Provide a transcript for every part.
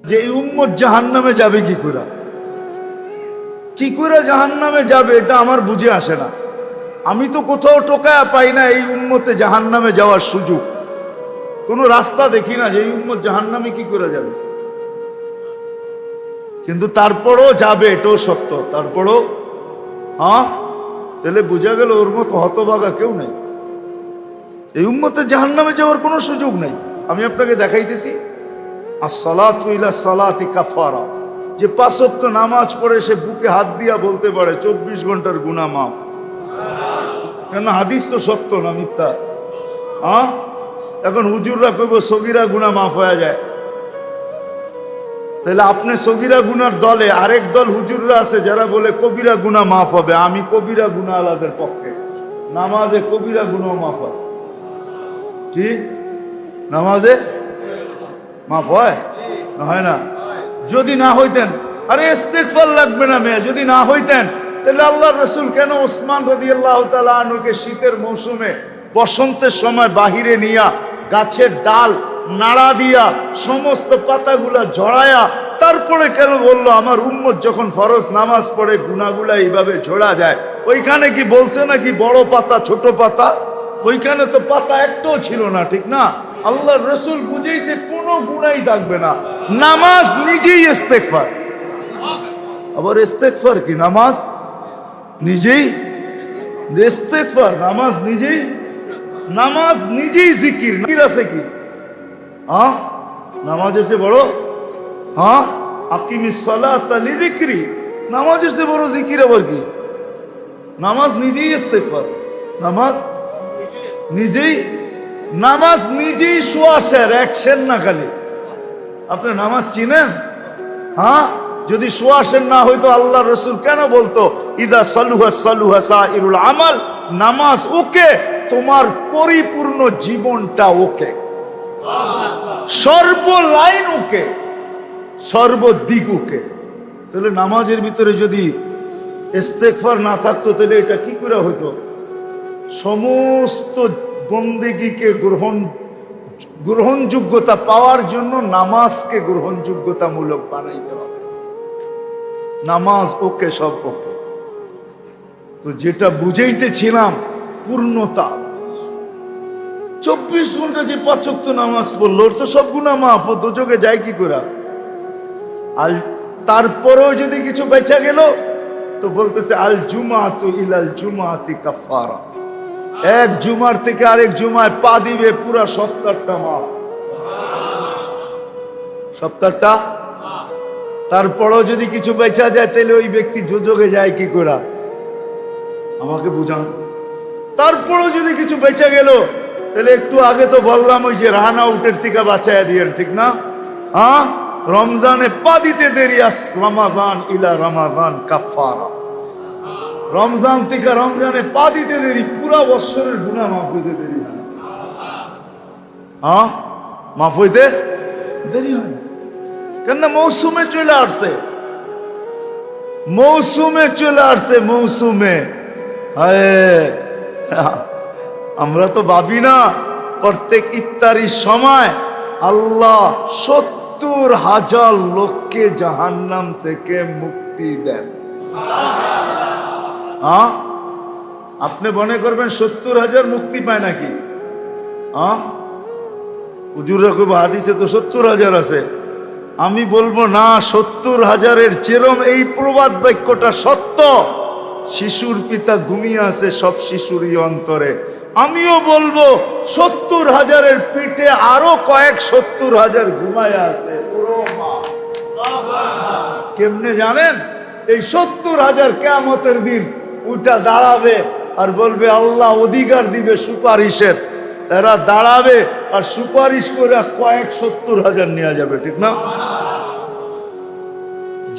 যে এই উম্মত জাহান্নামে যাবে কি করে জাহান্নামে যাবে, এটা আমার বুঝে আসে না। আমি তো কোথাও টোকায়া পাই না এই উম্মতে জাহান্নামে যাওয়ার সুযোগ, কোনো রাস্তা দেখি না যে এই উম্মত জাহান্নামে কি করে যাবে। কিন্তু তারপরও যাবে, এটাও সত্য। তারপরও তাহলে বোঝা গেল ওর মতো হতভাগা কেউ নাই, এই উম্মতে জাহান্নামে যাওয়ার কোনো সুযোগ নেই। আমি আপনাকে দেখাইতেছি, আসসালাতু ইলা সালাতি কাফারা, যে 5 ওয়াক্ত নামাজ পড়ে সে বুকে হাত দিয়া বলতে পারে 24 ঘন্টার গুনাহ মাফ। কেন? হাদিস তো সত্য না মিথ্যা? এখন হুজুররা কইব সগীরা গুনাহ মাফ হয়ে যায়, তাহলে আপনি সগীরা গুনার দলে, আরেক দল হুজুররা আছে যারা বলে কবিরা গুনাহ মাফ হবে। আমি কবিরা গুনাহ আলাদের পক্ষে, নামাজে কবিরা গুনাহ মাফ হয়। কি নামাজে মাফ হয়? না হয় না? যদি না হইতেন, আরে ইস্তিগফার লাগবে না মেয়ে, যদি না হইতেন তাহলে আল্লাহর রাসূল কেন ওসমান রাদিয়াল্লাহু তাআলা আনহুকে শীতের মৌসুমে বসন্তের সময় বাহিরে নিয়া গাছের ডাল নাড়া দিয়া সমস্ত পাতাগুলা ঝরায়া তারপরে কেন বললো আমার উম্মত যখন ফরজ নামাজ পড়ে গুনাহগুলা এইভাবে ঝরা যায়? ওইখানে কি বলছে নাকি বড় পাতা ছোট পাতা? ওইখানে তো পাতা একটাও ছিল না, ঠিক না? আল্লাহর রাসূল বুঝাইছে কোনো গুনাহই থাকবে না, নামাজ নিজেই ইস্তেগফার। আবার ইস্তেগফার কি? নামাজ নিজেই ইস্তেগফার, নামাজ নিজেই জিকির। আছে কি নামাজের চেয়ে বড়? আকিমিস সালাতা লিযিকরি, নামাজের চেয়ে বড় জিকির আবার কি? নামাজ নিজেই ইস্তেগফার, নামাজ নিজেই সুয়াসের অ্যাকশন না খালি। আপনি নামাজ চিনেন? যদি সুয়াসের না হইতো আল্লাহর রাসূল কেন বলতো ইদা সালুহা সালুহা সাইরুল আমাল? নামাজ ওকে, তোমার পরিপূর্ণ জীবনটা ওকে, সর্বলাইন ওকে, সর্বদিক ওকে। তাহলে নামাজের ভিতরে যদি ইস্তেগফার না থাকতো তাহলে এটা কি করে হইতো? সমস্ত বন্দেগীকে গ্রহণযোগ্যতা পাওয়ার জন্য নামাজকে গ্রহণযোগ্যতামূলক বানাইতে হবে। নামাজ ওকে, সব ওকে। তো যেটা বুঝাইতেছিলাম পূর্ণতা, 24 ঘন্টা যে 5 ওয়াক্ত নামাজ পড়লো ওর তো সব গুনাহ মাফ, ও দোজখে যায় কি করে? আর তারপরেও যদি কিছু বেঁচে গেল তো বলতেছে আল জুমাতু ইলাল জুমাতি কাফারা, এক জুমার থেকে আরেক জুমায় পা দিবে, পুরা সপ্তাহটা মাফ, সপ্তাহটা। তারপরেও যদি কিছু বেঁচা যায় তাহলে ওই ব্যক্তি দোজখে যায় কি করে? আমাকে বুঝান। তারপরেও যদি কিছু বেঁচে গেল তাহলে একটু আগে তো বললাম ওই যে রান আউটের থেকে বাঁচাইয়া দিয়েন, ঠিক না? রমজানে পা দিতে দেরি, রমাদান ইলা রমাদান কাফারা, রমজান থেকে রমজানে পা দিতে দেরি, পুরা বৎসরের গুনাহ মাফ হইতে দেরি হয়। মাফ হইতে দেরি হয় কেন? মৌসুমে চলে আসছে, মৌসুমে। আমরা তো ভাবি না প্রত্যেক ইফতারির সময় আল্লাহ 70,000 লোককে জাহান্নাম থেকে মুক্তি দেন। আপনি মনে করবেন 70,000 মুক্তি পায় নাকি? হুজুররা কইব হাদিসে তো 70,000 আছে। আমি বলবো না, 70,000-এর চেরম এই প্রবাদ বাক্যটা সত্য। শিশুর পিতা ঘুমিয়ে আছে সব শিশুরই অন্তরে। আমিও বলবো 70,000-এর পিঠে আরো কয়েক 70,000 ঘুমায় আছে। কেমনে জানেন? এই 70,000 কিয়ামতের দিন উঠা দাঁড়াবে আর বলবে আল্লাহ অধিকার দিবে সুপারিশের। এরা দাঁড়াবে আর সুপারিশ করে কয়েক 70,000 নিয়ে যাবে, ঠিক না?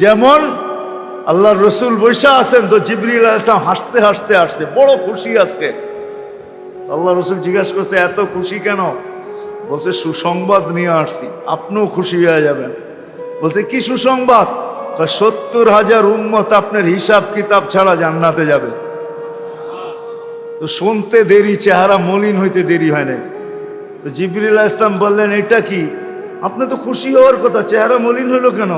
যেমন আল্লাহর রাসূল বৈশা আছেন, তো জিবরিল আলাইহিস সালাম হাসতে হাসতে আসছে, বড় খুশি আজকে। আল্লাহ রাসূল জিজ্ঞাসা করছে এত খুশি কেন? বলছে সুসংবাদ নিয়ে আসছি, আপনিও খুশি হয়ে যাবেন। বলছে কি সুসংবাদ? 70,000 উম্মত আপনার হিসাব কিতাব ছাড়া জান্নাতে যাবে। তো শুনতে দেরি, চেহারা মলিন হইতে দেরি হয় না। তো জিবরিল আলাইহিস সালাম বললেন এটা কি? আপনি তো খুশি হওয়ার কথা, চেহারা মলিন হলো কেন?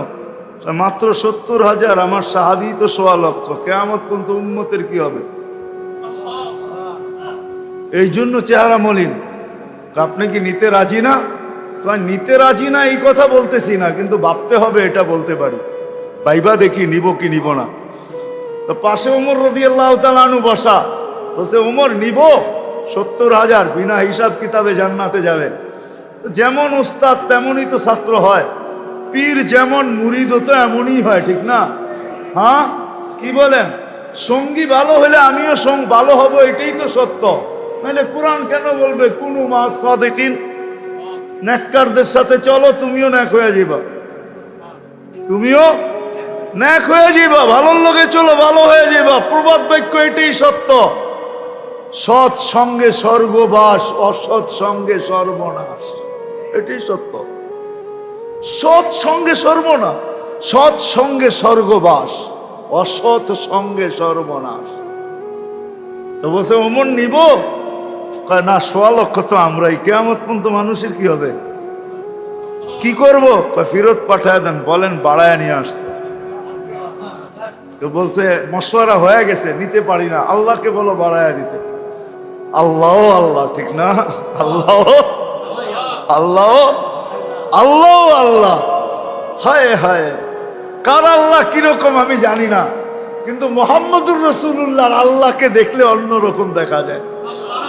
মাত্র 70,000, আমার সাহাবী তো 1,00,000। কিয়ামত পর্যন্ত উম্মতের কি হবে? এই জন্য চেহারা মলিন। আপনি কি নিতে রাজি না? নিতে রাজি না এই কথা বলতেছি না, কিন্তু ভাবতে হবে এটা বলতে পারি। ভাইবা দেখি নিব কি নিব না। তো পাশে ওমর রাদিয়াল্লাহু তাআলা আনহু বসা, বলছে ওমর নিব 70,000, বিনা হিসাব কিতাবে জান্নাতে যাবে। যেমন উস্তাদ তেমনই তো ছাত্র হয়, পীর যেমন মুরিদ তো এমনই হয়, ঠিক না? হ্যাঁ, কি বলেন? সঙ্গী ভালো হলে আমিও ভালো হব, এটাই তো সত্য। নাহলে কোরআন কেন বলবে কুনু মা'আস সাদিকিন? নেককারদের সাথে চলো, তুমিও নেক হয়ে যাবা, তুমিও নেক হয়ে যাবা। ভালোর লোকে চলো, ভালো হয়ে যাবা। প্রবাদ বাক্য এটাই সত্য। সৎ সঙ্গে স্বর্গবাস, অসৎ সঙ্গে সর্বনাশ, এটাই সত্য। সৎ সঙ্গে সর্বনাশ, সৎ সঙ্গে স্বর্গবাস, অসৎ সঙ্গে সর্বনাশ। তো বলছে ওমর নিব? না, 1,00,000 তো আমরাই। কিয়ামত পর্যন্ত মানুষের কি হবে? কি করব? ফেরত পাঠায় দেন, বলেন বাড়ায় নিয়ে আসতে। তো বলছে মশওয়ারা হয়ে গেছে, নিতে পারি না, আল্লাহকে বলো বাড়ায় দিতে। আল্লাহ আল্লাহ, ঠিক না? আল্লাহ আল্লাহ আল্লাহ আল্লাহ। হায় হায়, কার আল্লাহ কিরকম আমি জানি না, কিন্তু মুহাম্মদুর রাসূলুল্লাহর আল্লাহকে দেখলে অন্যরকম দেখা যায়।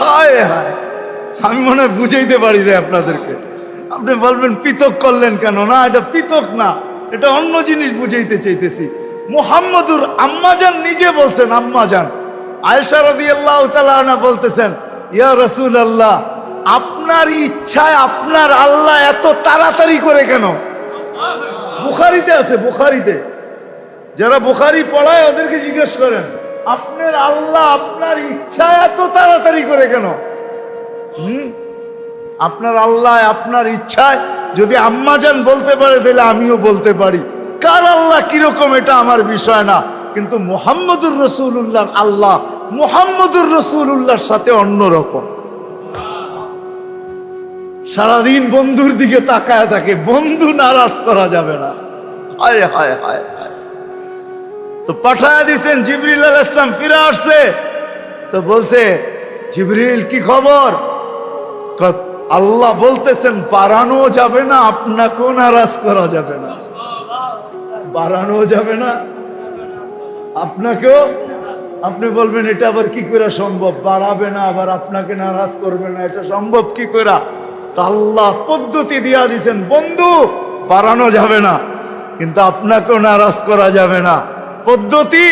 হায় হায়, আমি মনে হয় বুঝাইতে পারি না আপনাদেরকে। আপনি বলবেন পৃথক করলেন কেন? না, এটা পৃথক না, এটা অন্য জিনিস বুঝাইতে চাইতেছি। মুহাম্মদুর আম্মাজান নিজে বলছেন, আম্মাজান আয়েশা রাদিয়াল্লাহু তাআলা আনহা বলতেছেন, ইয়া রাসূলুল্লাহ, আপনার ইচ্ছায় আপনার আল্লাহ এত তাড়াতাড়ি করে কেন? বুখারীতে আছে, বুখারীতে। যারা বুখারী পড়ায় ওদেরকে জিজ্ঞেস করেন, আপনার আল্লাহ আপনার ইচ্ছায় এত তাড়াতাড়ি করে কেন? আপনার আল্লাহ আপনার ইচ্ছায় যদি আম্মাজান বলতে পারে, তাহলে আমিও বলতে পারি। কার আল্লাহ কিরকম এটা আমার বিষয় না, কিন্তু মুহাম্মদুর রাসূলুল্লাহর আল্লাহ মুহাম্মদুর রাসূলুল্লাহর সাথে অন্যরকম। সারাদিন বন্ধুর দিকে তাকায় থাকে, বন্ধু নারাজ করা যাবে না। হায় হায় হায় হায়। তো পাঠায় দিয়েছেন, জিবরিল আলাইহিস সালাম ফিরে আসছে। তো বলছে, জিবরিল কি খবর? আল্লাহ বলতেছেন বাড়ানো যাবে না, আপনাকেও নারাজ করা যাবে না। বাড়ানো যাবে না, আপনাকেও। আপনি বলবেন এটা আবার কি করে সম্ভব? বাড়াবে না আবার আপনাকে নারাজ করবে না, এটা সম্ভব কি করে? তা আল্লাহ পদ্ধতি দিয়া দিয়েছেন, বন্ধু বাড়ানো যাবে না, কিন্তু আপনাকেও নারাজ করা যাবে না। পদ্ধতি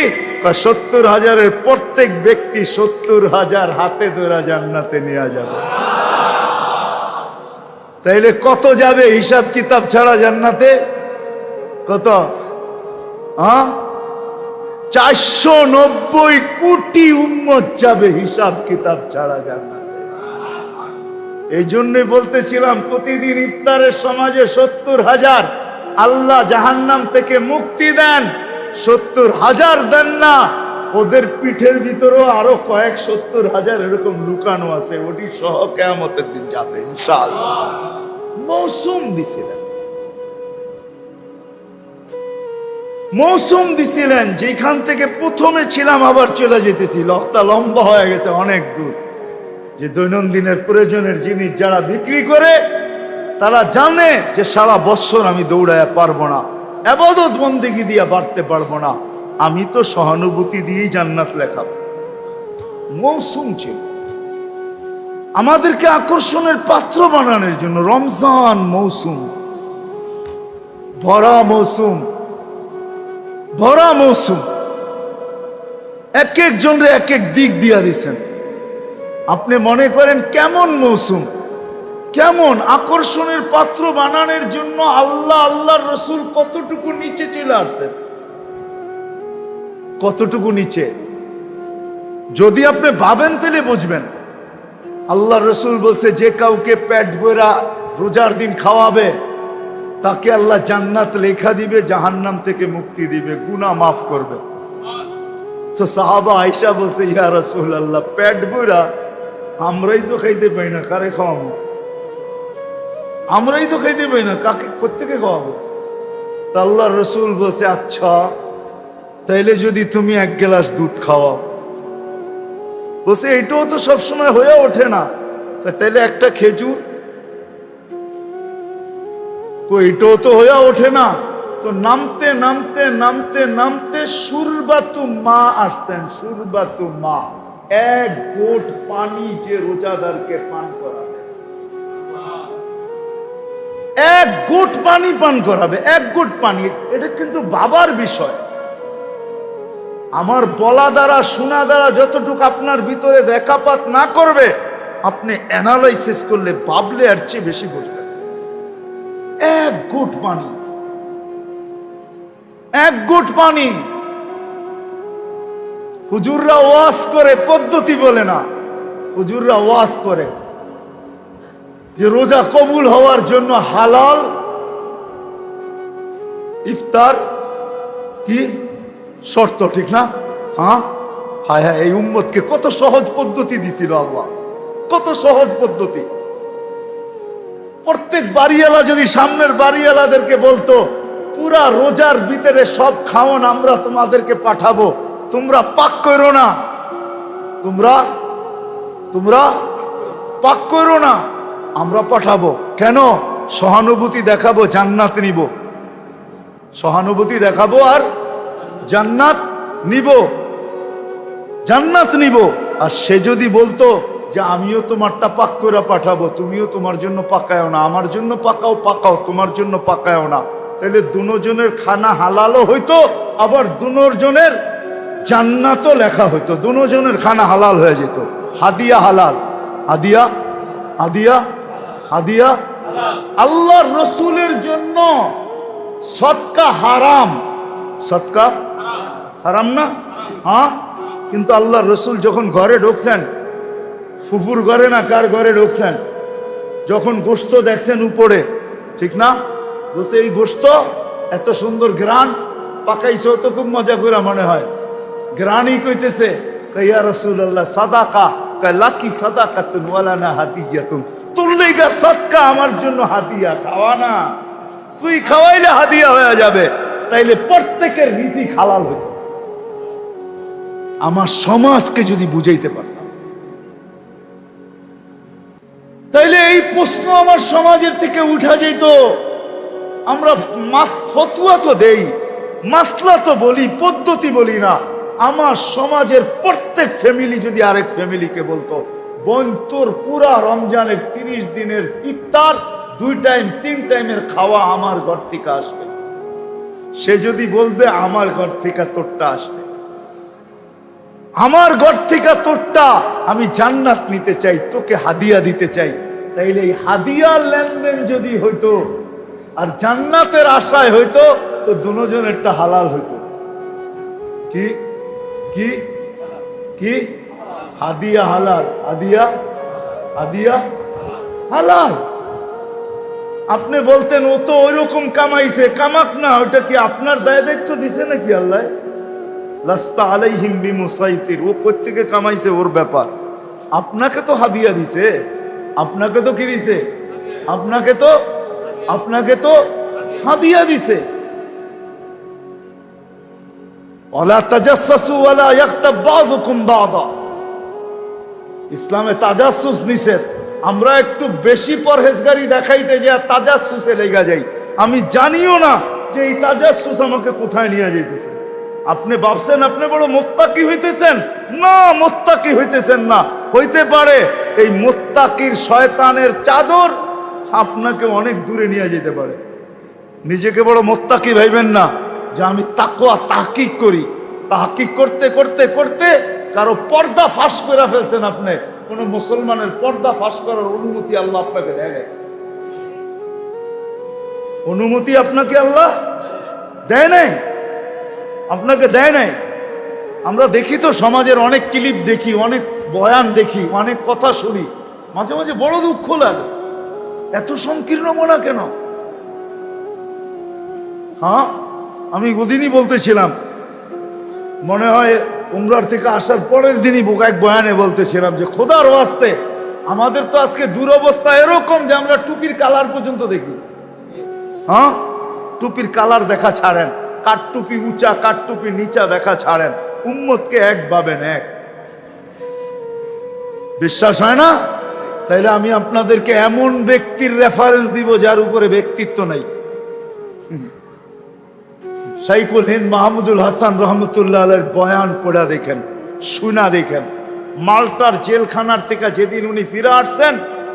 70,000-এর প্রত্যেক ব্যক্তি 70,000 হাতে ধরে জান্নাতে নিয়ে যাবে। তাইলে কত যাবে হিসাব কিতাব ছাড়া জান্নাতে? কত? 490 কোটি উম্মত যাবে হিসাব কিতাব ছাড়া জান্নাতে। এই জন্যই বলতেছিলাম, প্রতিদিন ইফতারের সমাজে 70,000 আল্লাহ জাহান্নাম থেকে মুক্তি দেন। 70,000 দেন না, ওদের পিঠের ভিতরেও আরো কয়েক 70,000 এরকম লুকানো আছে, ওটি সহ কিয়ামতের দিন যাবে ইনশাআল্লাহ। মৌসুম দিছিলেন, মৌসুম দিছিলেন, যেখান থেকে প্রথমে ছিলাম আবার চলে যেতেছি। লক্তা লম্বা হয়ে গেছে অনেক দূর। যে দৈনন্দিনের প্রয়োজনের জিনিস যারা বিক্রি করে, তারা জানে যে সারা বছর আমি দৌড়ায় পারবো না, ইবাদত বন্দেগী দিয়ে বাড়তে পারবো না, আমি তো সহানুভূতি দিয়েই জান্নাত লেখাবো। মৌসুম ছিল আমাদেরকে আকর্ষণের পাত্র বানানোর জন্য। রমজান মৌসুম, ভরা মৌসুম, ভরা মৌসুম। এক একজনরে এক এক দিক দিয়া দিছেন। আপনি মনে করেন কেমন মৌসুম, কেমন আকর্ষণের পাত্র বানানোর জন্য আল্লাহ আল্লাহর রাসূল কতটুকু নিচে চলে আসছেন, কতটুকু নিচে। যদি আপনি ভাবেন তাহলে বুঝবেন। আল্লাহর রাসূল বলছে, যে কাউকে পেট ভরা রোজার দিন খাওয়াবে, তাকে আল্লাহ জান্নাত লেখা দিবে, জাহান্নাম থেকে মুক্তি দিবে, গুনাহ মাফ করবে। তো সাহাবা আয়েশা বলছে, ইয়া রাসূলুল্লাহ, পেট ভরা আমরাই তো খাইতে পাই না, কারে খাওয়াবো? আমরাই তো খাইতে পাই না, কাকে কোত্থেকে খাওয়াবো? তা আল্লাহ রসুল বলছে, আচ্ছা তাইলে যদি তুমি 1 গ্লাস দুধ খাওয়াও। বলছে এটাও তো সবসময় হয়ে ওঠে না। তাইলে একটা খেজুর, এটাও তো হয়ে ওঠে না। তো নামতে নামতে নামতে নামতে সুরবাতু মা আসছেন। সুরবাতু মা, 1 গোট পানি যে রোজাদারকে পান করাবে, 1 গোট পানি পান করাবে, 1 গোট পানি। এটা কিন্তু বাবার বিষয়। আমার বলা দ্বারা শোনা দ্বারা যতটুকু আপনার ভিতরে রেখাপাত না করবে, আপনি অ্যানালাইসিস করলে ভাবলে আর চেয়ে বেশি বুঝবেন। 1 গোট পানি, 1 গোট পানি। হুজুররা ওয়াজ করে, পদ্ধতি বলে না, হুজুররা ওয়াজ করে যে রোজা কবুল হওয়ার জন্য হালাল ইফতার কি শর্ত, ঠিক না? হ্যাঁ, হায় হায়, এই উম্মতকে কত সহজ পদ্ধতি দিছিল আল্লাহ, কত সহজ পদ্ধতি। প্রত্যেক বাড়িওয়ালা যদি সামনের বাড়িওয়ালাদেরকে বলতো, পুরা রোজার ভিতরে সব খাওয়ান আমরা তোমাদেরকে পাঠাবো, তোমরা পাক করো না, তোমরা পাক করো না, আমরা পাঠাবো। কেন? সহানুভূতি দেখাবো, জান্নাত নিব। সহানুভূতি দেখাবো আর জান্নাত নিব, জান্নাত নিব। আর সে যদি বলতো যে আমিও তোমারটা পাক করে পাঠাবো, তুমিও তোমার জন্য পাকায়ও না, আমার জন্য পাকাও, পাকাও তোমার জন্য পাকায়ও না, তাহলে দুজনের খানা হালালও হইতো, আবার দুজনের জান্নাতও লেখা হইতো, দুজনের খানা হালাল হয়ে যেত। হাদিয়া হালাল, হাদিয়া হাদিয়া হাদিয়া। আল্লাহর রসুলের জন্য সদকা হারাম, সদকা হারাম না? হ্যাঁ, কিন্তু আল্লাহর রসুল যখন ঘরে ঢুকছেন, ফুফুর ঘরে না কার ঘরে ঢুকছেন, যখন গোশত দেখছেন উপরে, ঠিক না? বলছে এই গোশত এত সুন্দর গ্রান পাকাইছে, তো খুব মজা করে মনে হয়। গ্রানই কইতেছে, ইয়া রাসূলুল্লাহ সাদাকা, লাকি সাদাকাতুন ওয়ালানা হাদিয়াতুন, তোর লাইগা সাদকা, আমার জন্য হাদিয়া। খাওয়া না, তুই খাওয়াইলে হাদিয়া হয়ে যাবে, তাইলে প্রত্যেকের রিজিক হালাল হতো। আমার সমাজকে যদি বুঝাইতে পারতাম, তাইলে এই প্রশ্ন আমার সমাজের থেকে উঠা যেত। আমরা ফতুয়া তো দেই, মাসলা তো বলি, পদ্ধতি বলি না। আমার সমাজের প্রত্যেক ফ্যামিলি যদি আরেক ফ্যামিলিকে বলতো, বোন তোর পুরা রমজানের 30 দিনের ইফতার 2 টাইম 3 টাইমের খাওয়া আমার ঘর থেকে আসবে, সে যদি বলবে আমার ঘর থেকে তোরটা আসবে, আমার ঘর থেকে তোরটা, আমি জান্নাত নিতে চাই, তোকে হাদিয়া দিতে চাই, তাইলে এই হাদিয়ার লেনদেন যদি হইতো আর জান্নাতের আশায় হইতো, তো দুজনেরটা হালাল হইতো। কি কি কি? হাদিয়া হালাল, হাদিয়া হাদিয়া হালাল। আপনি বলতেন ও তো ওইরকম কামাইছে, কামাক না, ওটা কি আপনার দায় দায়িত্ব দিছে নাকি আল্লাহ? লাস্তা আলাইহিম বিমুসাইতির, ও কই থেকে কামাইছে ওর ব্যাপার। আপনাকে তো হাদিয়া দিছে, আপনাকে তো কি দিছে? আপনাকে তো হাদিয়া দিছে। ওয়ালা তাজাসসু ওয়ালা ইয়াগতাব বাযুকুম বাযা, ইসলামে তাজাসসুস নিষেধ। আমরা একটু বেশি পরহেজগারি দেখাইতে যে তাজাসসুসে লেগা যাই, আমি জানিও না যে এই তাজাসসুস আমাকে কোথায় নিয়ে যাইতেছে। আপনি ভাবছেন আপনি বড় মুত্তাকি হইতেছেন, না, মুত্তাকি হইতেছেন না। হইতে পারে এই মুত্তাকির শয়তানের চাদর আপনাকে অনেক দূরে নিয়ে যেতে পারে। নিজেকে বড় মুত্তাকি ভাইবেন না যে আমি তাকওয়া তাহকিক করি। তাহকিক করতে করতে করতে কারো পর্দা ফাঁস করে ফেলছেন। আপনি কোন মুসলমানের পর্দা ফাঁস করার অনুমতি আল্লাহ আপনাকে দেয় নাই, অনুমতি আপনাকে আল্লাহ দেয় নাই, আপনাকে দেয় নাই। আমরা দেখি তো সমাজের অনেক ক্লিপ দেখি, অনেক বয়ান দেখি, অনেক কথা শুনি, মাঝে মাঝে বড় দুঃখ লাগে, এত সংকীর্ণ মনা কেন? হ্যাঁ, আমি ওদিনই বলতেছিলাম, মনে হয় উমরার থেকে আসার পরের দিনই এক বয়ানে বলতেছিলাম যে খোদার ওয়াস্তে আমাদের তো আজকে দুরবস্থা এরকম যে আমরা টুপির কালার পর্যন্ত দেখি। হ্যাঁ, টুপির কালার দেখা ছাড়েন, কাঠ টুপি উঁচা কাঠ টুপি নিচা দেখা ছাড়েন, উম্মতকে এক ভাবেন এক। বিশ্বাস হয় না? তাইলে আমি আপনাদেরকে এমন ব্যক্তির রেফারেন্স দিব যার উপরে ব্যক্তিত্ব নাই। শাইখুল হিন্দ মাহমুদুল হাসান রহমতুল্লাহ আলাইহির বয়ান পড়া দেখেন, শুনা দেখেন। মাল্টার জেলখানার থেকে যেদিন উনি ফিরে আসছেন,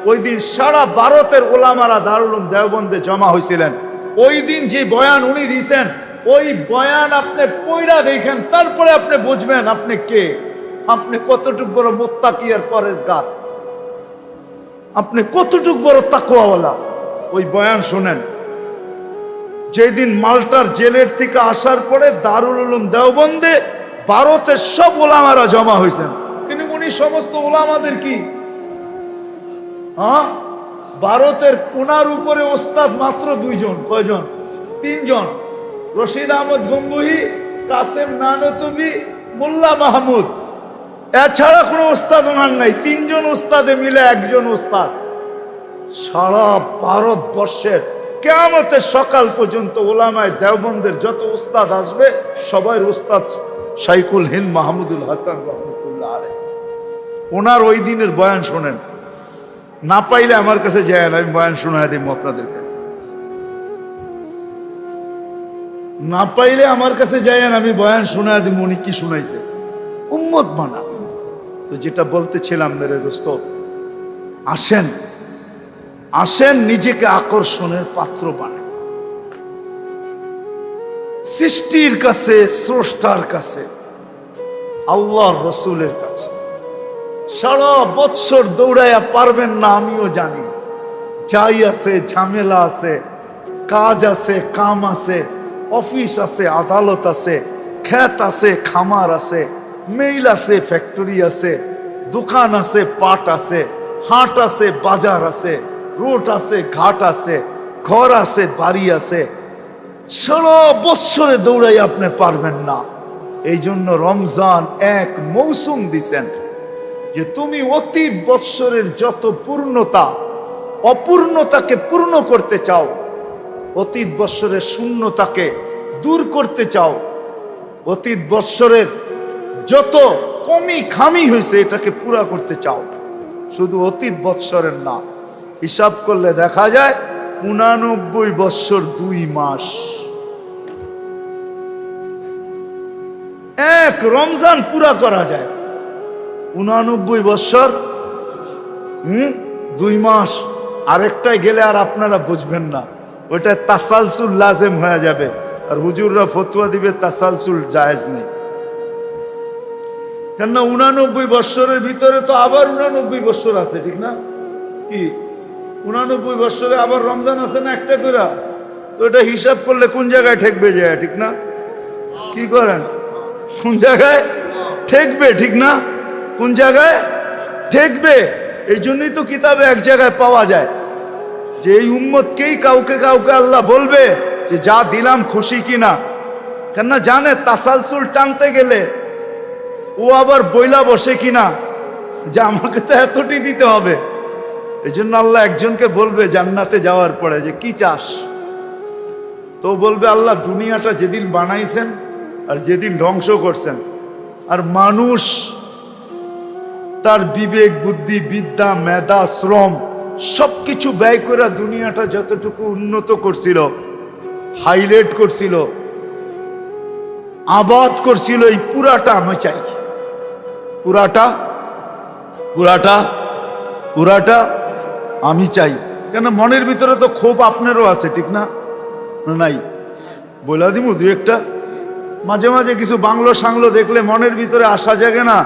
ওই দিন সারা ভারতের ওলামারা দারুল উলুম দেওবন্দে জমা হয়েছিলেন। ওই দিন যে বয়ান উনি দিয়েছেন, ওই বয়ান আপনি পড়া দেখেন, তারপরে আপনি বুঝবেন আপনি কে, আপনি কতটুক বড় মুত্তাকি আর পরেজগার, আপনি কতটুক বড় তাকওয়াওয়ালা। ওই বয়ান শোনেন। যেদিন মাল্টার জেলের থেকে আসার পরে দারুল উলুম দেওবন্দে ভারতের সব ওলামারা জমা হয়েছেন, কিন্তু উনি সমস্ত ওলামাদের কি ভারতের ওনার উপরে ওস্তাদ মাত্র দুইজন। কয়জন? তিনজন। রশিদ আহমদ গঙ্গুহি, কাসেম নানতবি, মোল্লা মাহমুদ। এছাড়া কোনো ওস্তাদ ওনার নাই। তিনজন ওস্তাদে মিলে একজন ওস্তাদ। সারা ভারতবর্ষের কিয়ামতের সকাল পর্যন্ত ওলামায়ে দেওবন্দের যত ওস্তাদ আসবে সবাই ওস্তাদ শাইখুল হিন্দ মাহমুদুল হাসান রহমতুল্লাহ আলাইহি। ওনার ওই দিনের বয়ান শোনেন। না পাইলে আমার কাছে যায় না, আমি বয়ান শোনায় দিব আপনাদেরকে। না পাইলে আমার কাছে যায় না, আমি বয়ান শোনায় দিব উনি কি শুনাইছে। উম্মত মানা। তো যেটা বলতেছিলাম মেরে দোস্ত, আসেন আসেন নিজেকে আকর্ষণের পাত্র বানান। সৃষ্টির কাছে, স্রষ্টার কাছে, আল্লাহর রসুলের কাছে। সারা বৎসর দৌড়াইয়া পারবেন না, আমিও জানি। যাই আছে, ঝামেলা আছে, কাজ আছে, কাম আছে, অফিস আছে, আদালত আছে, ক্ষেত আছে, খামার আছে, মেইল আছে, ফ্যাক্টরি আছে, দোকান আছে, পাট আছে, হাট আছে, বাজার আছে, রোড আছে, ঘাট আছে, ঘর আছে, বাড়ি আছে। সারা বৎসরে দৌড়াই আপনি পারবেন না। এই জন্য রমজান এক মৌসুম দিছেন যে তুমি অতীত বৎসরের যত পূর্ণতা অপূর্ণতাকে পূর্ণ করতে চাও, অতীত বৎসরের শূন্যতাকে দূর করতে চাও, অতীত বৎসরের যত কমি খামি হয়েছে এটাকে পুরা করতে চাও। শুধু অতীত বৎসরের না, হিসাব করলে দেখা যায় 89 বৎসর 2 মাস। এক রমজান পুরা করা যায় 89 বৎসর 2 মাস। আরেকটাই গেলে আর আপনারা বুঝবেন না, ওইটা তাসালসুল লাজেম হয়ে যাবে। আর হুজুররা ফতোয়া দিবে তাসালসুল জায়েজ নেই। কেননা 89 বৎসরের ভিতরে তো আবার 89 বৎসর আছে, ঠিক না? কি 89 বৎসরে আবার রমজান আছে না একটা করে? তো এটা হিসাব করলে কোন জায়গায় ঠেকবে যায়, ঠিক না? কি করেন? কোন জায়গায় ঠেকবে, ঠিক না? কোন জায়গায় ঠেকবে? এই জন্যই তো কিতাবে এক জায়গায় পাওয়া যায় যে এই উম্মতকেই কাউকে কাউকে আল্লাহ বলবে যে যা দিলাম খুশি কিনা। কেননা জানে তাসালসুল টানতে গেলে ও আবার বইলা বসে কিনা যে আমাকে তো এতটি দিতে হবে। এই জন্য আল্লাহ একজনকে বলবে জান্নাতে যাওয়ার পরে যে কি চাস, তো বলবে আল্লাহ দুনিয়াটা যেদিন বানাইছেন আর যেদিন ধ্বংস করছেন, আর মানুষ তার বিবেক বুদ্ধি বিদ্যা মেধা শ্রম সবকিছু ব্যয় করে দুনিয়াটা যতটুকু উন্নত করছিল, হাইলাইট করছিল, আবাদ করছিল, এই পুরাটা আমি চাই। পুরাটা পুরাটা পুরাটা আমি চাই। কেন মনের ভিতরে তো ক্ষোভ আপনারও আছে, ঠিক না? নাই বলা দিব দু একটা। মাঝে মাঝে কিছু বাংলো সাংলো দেখলে মনের ভিতরে আশা জাগে না,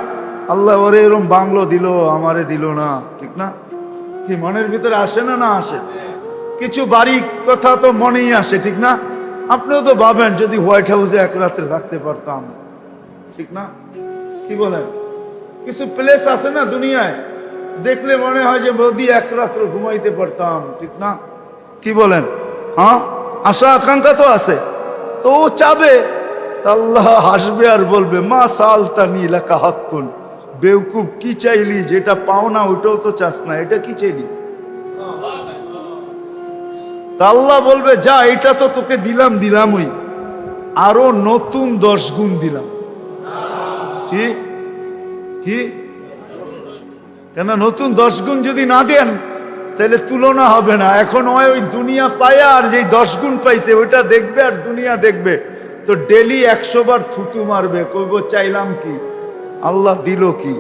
আল্লাহ ওরে এরম বাংলো দিল আমারে দিল না, ঠিক না? কি মনের ভিতরে আসে না? না আসে? কিছু বাড়ি কথা তো মনেই আসে, ঠিক না? আপনিও তো ভাবেন যদি হোয়াইট হাউসে এক রাত্রে থাকতে পারতাম, ঠিক না? কি বলেন? কিছু প্লেস আছে না দুনিয়ায় দেখলে মনে হয় যে যদি এক রাত্র ঘুমাইতে পারতাম, ঠিক না? কি বলেন? হ্যাঁ, আশা আকাঙ্ক্ষা তো আছে। তো ও চাবে, আল্লাহ হাসবে আর বলবে মা সালতানি লাকা হাক্কুন, বেউকুব, কি চাইলি? যেটা পাও না ওইটাও তো চাস না, এটা কি চাইলি? তা আল্লাহ বলবে, যা, এটা তো তোকে দিলামই, আরো নতুন 10 গুণ দিলাম। কি কি? কেন নতুন 10 গুণ যদি না দেন তাহলে তুলনা হবে না। এখন ওই দুনিয়া পায়া আর যেই 10 গুণ পাইছে ওইটা দেখবে আর দুনিয়া দেখবে, তো ডেলি 100 বার থুতু মারবে, কইব চাইলাম কি, আল্লাহ দিল কি?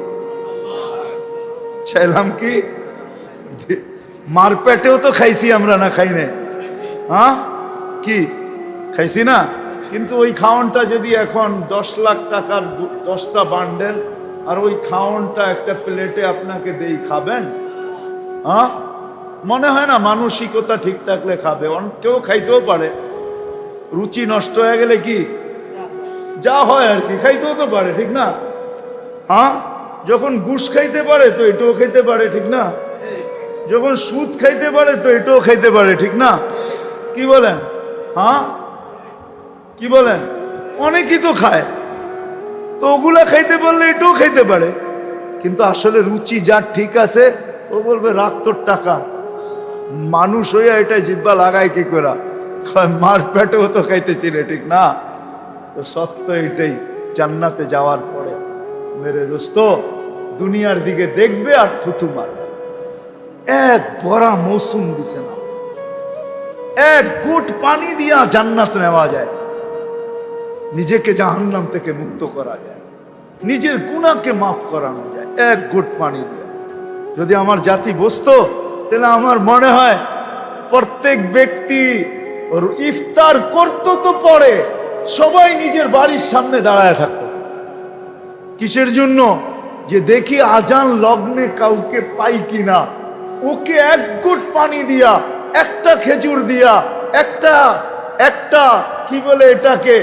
চাইলাম কি? মার পেটেও তো খাইছি আমরা, না খাই না? হ্যাঁ, কি খাইছি না? কিন্তু ওই খাওয়ানটা যদি এখন 10 লাখ টাকার 10টা বান্ডেল আর ওই খাওয়ানটা একটা প্লেটে আপনাকে দেই, খাবেন? হ্যাঁ, মনে হয় না? মানসিকতা ঠিক থাকলে খাবে। কেউ খাইতেও পারে, রুচি নষ্ট হয়ে গেলে কি যা হয় আর কি, খাইতেও তো পারে, ঠিক না? হ্যাঁ, যখন ঘুষ খাইতে পারে তো এটাও খাইতে পারে, ঠিক না? যখন সুদ খাইতে পারে তো এটাও খাইতে পারে, ঠিক না? কি বলেন? হ্যাঁ, কি বলেন? অনেকেই তো খায়, তো ওগুলা খাইতে পারলে এটাও খাইতে পারে। কিন্তু আসলে রুচি যার ঠিক আছে ও বলবে রাখ তোর টাকা। মানুষ হইয়া এটা জিব্বা লাগায় কি করে? মার পেটেও তো খাইতেছিলে, ঠিক না? তো সত্য এটাই, জান্নাতে যাওয়ার পরে মেরে দোস্ত দুনিয়ার দিকে দেখবে আর থুতু মারবে। এক ভরা মৌসুম দিছে না, এক গুট পানি দিয়া জান্নাত নেওয়া যায়, নিজেকে জাহান্নাম থেকে মুক্ত করা যায়, নিজের গুনাহকে মাফ করানো যায় এক গুট পানি দিয়া। যদি আমার জাতি বুঝতো তাহলে আমার মনে হয় প্রত্যেক ব্যক্তি ইফতার করতো তো পরে সবাই নিজের বাড়ির সামনে দাঁড়ায় থাকতো। কিসের জন্য? যে দেখি আজান লগ্নে কাউকে পাই কিনা, ওকে এক গুট পানি দিয়া, একটা খেজুর দিয়া, একটা কি বলে এটাকে,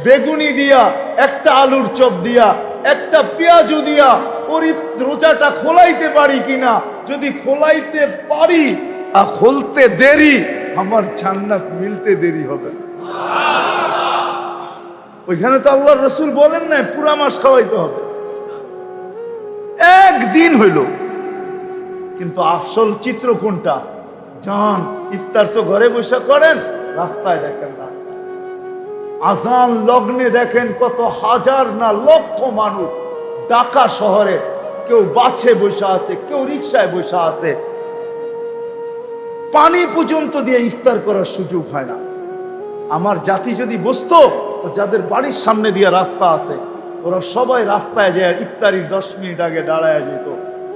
বেগুনি দিয়া, একটা আলুর চপ দিয়া, একটা পেঁয়াজু দিয়া ওর রোজাটা খোলাইতে পারি কিনা। যদি খোলাইতে পারি আর খুলতে দেরি, আমার জান্নাত মিলতে দেরি হবে। ওইখানে তো আল্লাহর রাসূল বলেন না পুরা মাস খাওয়াইতে হবে, একদিন হইল। কিন্তু আসল চিত্র কোনটা? জান ইফতার তো ঘরে বসে করেন, রাস্তায় দেখেন, রাস্তায় আজান লগ্নে দেখেন কত হাজার না লক্ষ মানুষ ঢাকা শহরে, কেউ বাসে বসে আছে, কেউ রিক্সায় বসে আছে, পানি পর্যন্ত দিয়ে ইফতার করার সুযোগ হয় না। আমার জাতি যদি বসতো তো যাদের বাড়ির সামনে দিয়ে রাস্তা আছে ওরা সবাই রাস্তায় যায় ইফতারির 10 মিনিট আগে দাঁড়ায় যেত,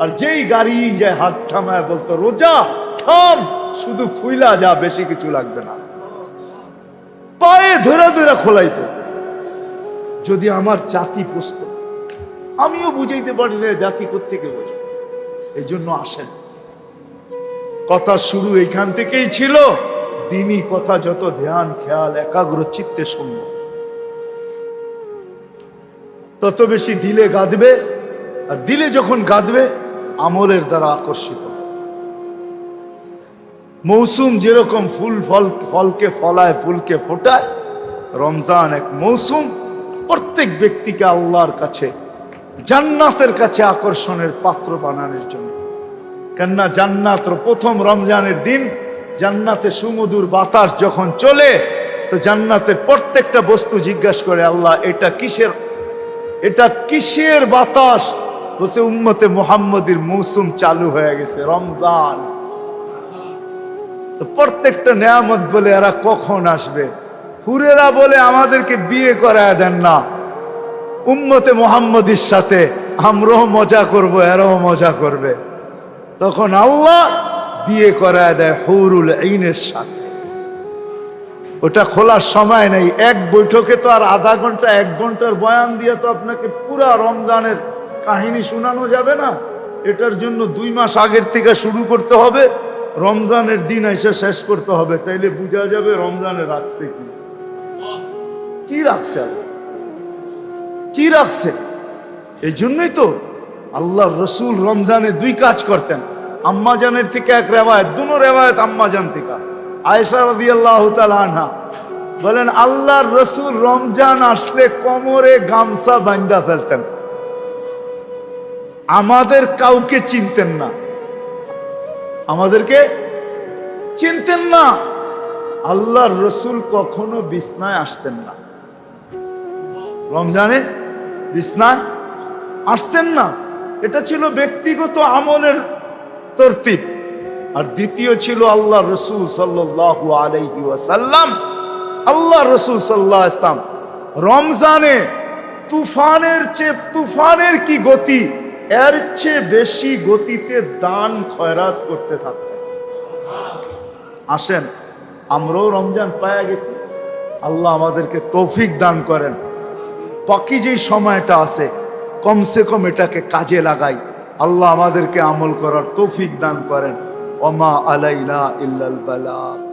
আর যেই গাড়ি যায় হাত থামায় বলতো রোজা থাম, শুধু খুইলা যা, বেশি কিছু লাগবে না, পায়ে ধরে ধরে খোলাইতো। যদি আমার জাতি বুঝতো, আমিও বুঝাইতে পারি না জাতি কোত্থেকে বোঝে। এই জন্য আসেন, কথা শুরু এইখান থেকেই ছিল, দিনই কথা যত ধ্যান খেয়াল একাগ্র চিত্তে শুনব তত বেশি দিলে গাঁদবে, আর দিলে যখন গাঁদবে আমলের দ্বারা আকর্ষিত। মৌসুম যেরকম ফলকে ফলায়, ফুলকে ফোটায়, রমজান এক মৌসুম প্রত্যেক ব্যক্তিকে আল্লাহর কাছে, জান্নাতের কাছে আকর্ষণের পাত্র বানানোর জন্য। কেননা জান্নাতের প্রথম রমজানের দিন জান্নাতে সুমধুর বাতাস যখন চলে, তো জান্নাতের প্রত্যেকটা বস্তু জিজ্ঞাসা করে, আল্লাহ এটা কিসের বাতাস? বলছে উম্মতে মুহাম্মদীর মৌসুম চালু হয়ে গেছে, রমজান। তো প্রত্যেকটা নেয়ামত বলে এরা কখন আসবে? হুরেরা বলে আমাদেরকে বিয়ে করায় দেন না, উম্মতে মুহাম্মদীর সাথে আমরাও মজা করব, এরাও মজা করবে। তখন আল্লাহ বিয়ে করায় দেয় হুরুল আইনের সাথে। ওটা খোলার সময় নেই, এক বৈঠকে তো আর আধা ঘন্টা 1 ঘন্টার বয়ান দিয়ে তো আপনাকে পুরা রমজানের কাহিনী শোনানো যাবে না। এটার জন্য 2 মাস আগের থেকে শুরু করতে হবে, রমজানের দিন এসে শেষ করতে হবে, তাইলে বোঝা যাবে রমজানে রাখছে কি রাখছে, কি রাখছে। এই জন্যই তো আল্লাহর রাসূল রমজানে 2 কাজ করতেন। আম্মাজানের থেকে এক রেওয়ায়েত, দুনো রেওয়ায়েত আম্মাজান থেকে, আয়েশা রাদিয়াল্লাহু তাআলা আনহা বলেন আল্লাহর রাসূল রমজান আসলে কোমরে গামছা বাঁধা ফেলতেন। আমাদের কাউকে চিনতেন না, আমাদেরকে চিনতেন না। আল্লাহর রসুল কখনো বিছনায় আসতেন না, রমজানে বিছনায় আসতেন না। এটা ছিল ব্যক্তিগত আমলের তরতিব। আর দ্বিতীয় ছিল আল্লাহ রসুল সাল্লাল্লাহু আলাইহি ওয়াসাল্লাম, আল্লাহ রসুল সাল্লাল্লাহু আলাইহি ওয়াসাল্লাম রমজানে তুফানের কি গতি, এর চেয়ে বেশি গতিতে দান খয়রাত করতে থাকতেন। আসেন, আমরাও রমজান পায়া গেছি, আল্লাহ আমাদেরকে তৌফিক দান করেন। বাকি যেই সময়টা আছে কমসে কম এটাকে কাজে লাগাই, আল্লাহ আমাদেরকে আমল করার তৌফিক দান করেন। ওমা আলাইনা ইল্লাল বালাগ।